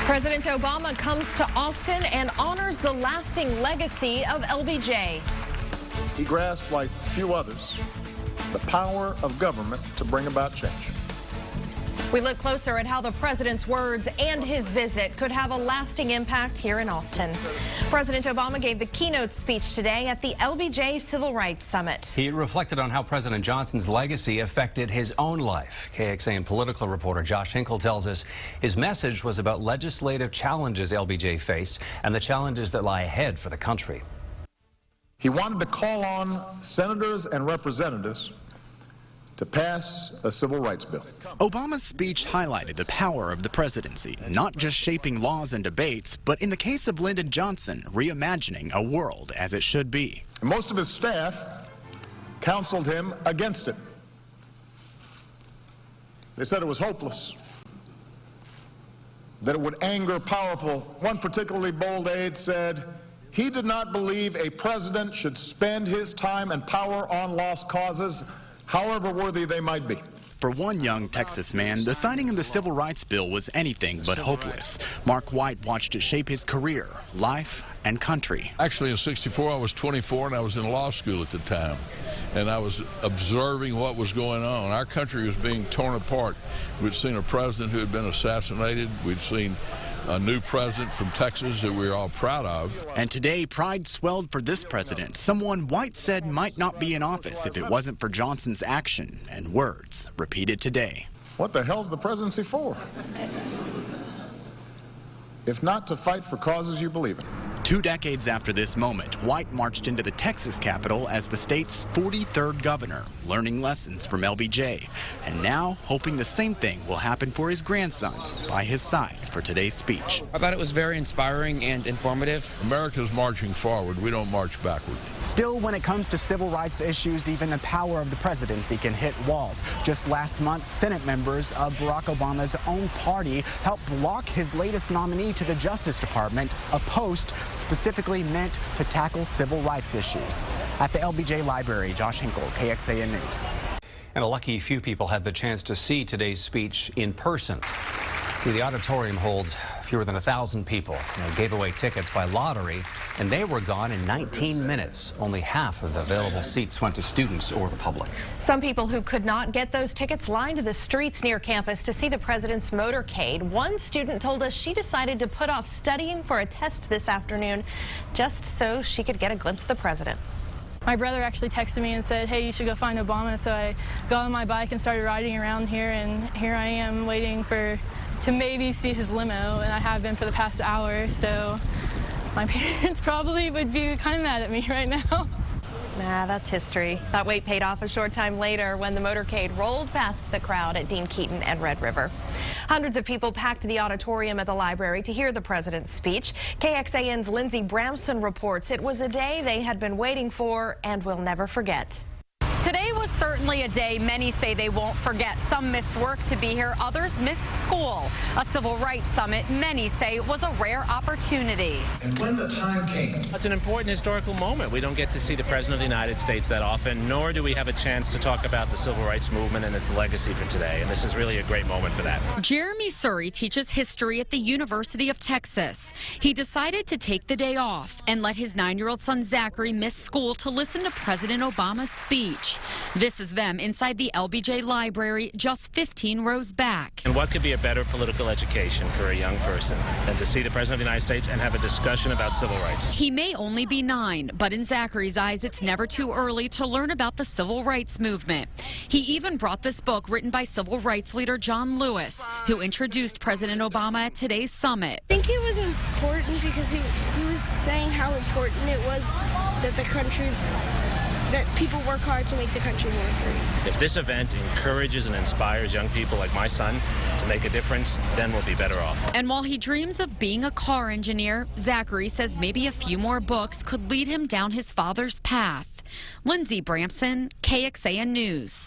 President Obama comes to Austin and honors the lasting legacy of LBJ. He grasped, like few others, the power of government to bring about change. We look closer at how the president's words and his visit could have a lasting impact here in Austin. President Obama gave the keynote speech today at the LBJ Civil Rights Summit. He reflected on how President Johnson's legacy affected his own life. KXAN political reporter Josh Hinkle tells us his message was about legislative challenges LBJ faced and the challenges that lie ahead for the country. He wanted to call on senators and representatives to pass a civil rights bill. Obama's speech highlighted the power of the presidency, not just shaping laws and debates, but in the case of Lyndon Johnson, reimagining a world as it should be. Most of his staff counseled him against it. They said it was hopeless, that it would anger powerful. One particularly bold aide said he did not believe a president should spend his time and power on lost causes, however worthy they might be. For one young Texas man, the signing of the Civil Rights Bill was anything but hopeless. Mark White watched it shape his career, life, and country. Actually, in '64, I was 24, and I was in law school at the time. And I was observing what was going on. Our country was being torn apart. We'd seen a president who had been assassinated. We'd seen a new president from Texas that we were all proud of. And today, pride swelled for this president, someone White said might not be in office if it wasn't for Johnson's action and words repeated today. What the hell's the presidency for? If not to fight for causes you believe in. 2 decades after this moment, White marched into the Texas Capitol as the state's 43rd governor, learning lessons from LBJ, and now hoping the same thing will happen for his grandson by his side for today's speech. I thought it was very inspiring and informative. America's marching forward. We don't march backward. Still, when it comes to civil rights issues, even the power of the presidency can hit walls. Just last month, Senate members of Barack Obama's own party helped block his latest nominee to the Justice Department, a post specifically meant to tackle civil rights issues. At the LBJ Library, Josh Hinkle, KXAN News. And a lucky few people had the chance to see today's speech in person. See, the auditorium holds fewer than 1,000 people. They gave away tickets by lottery, and they were gone in 19 minutes. Only half of the available seats went to students or the public. Some people who could not get those tickets lined the streets near campus to see the president's motorcade. One student told us she decided to put off studying for a test this afternoon just so she could get a glimpse of the president. My brother actually texted me and said, hey, you should go find Obama. So I got on my bike and started riding around here, and here I am waiting to maybe see his limo, and I have been for the past hour, so my parents probably would be kind of mad at me right now. Nah, that's history. That wait paid off a short time later when the motorcade rolled past the crowd at Dean Keaton and Red River. Hundreds of people packed the auditorium at the library to hear the president's speech. KXAN's Lindsey Bramson reports it was a day they had been waiting for and will never forget. Today was certainly a day many say they won't forget. Some missed work to be here, others missed school. A civil rights summit many say was a rare opportunity. And when the time came. It's an important historical moment. We don't get to see the President of the United States that often, nor do we have a chance to talk about the civil rights movement and its legacy for today. And this is really a great moment for that. Jeremy Surrey teaches history at the University of Texas. He decided to take the day off and let his 9-year-old son Zachary miss school to listen to President Obama's speech. This is them inside the LBJ Library, just 15 rows back. And what could be a better political education for a young person than to see the President of the United States and have a discussion about civil rights? He may only be 9, but in Zachary's eyes, it's never too early to learn about the civil rights movement. He even brought this book written by civil rights leader John Lewis, who introduced President Obama at today's summit. I think it was important because he was saying how important it was that that people work hard to make the country more free. If this event encourages and inspires young people like my son to make a difference, then we'll be better off. And while he dreams of being a car engineer, Zachary says maybe a few more books could lead him down his father's path. Lindsey Bramson, KXAN News.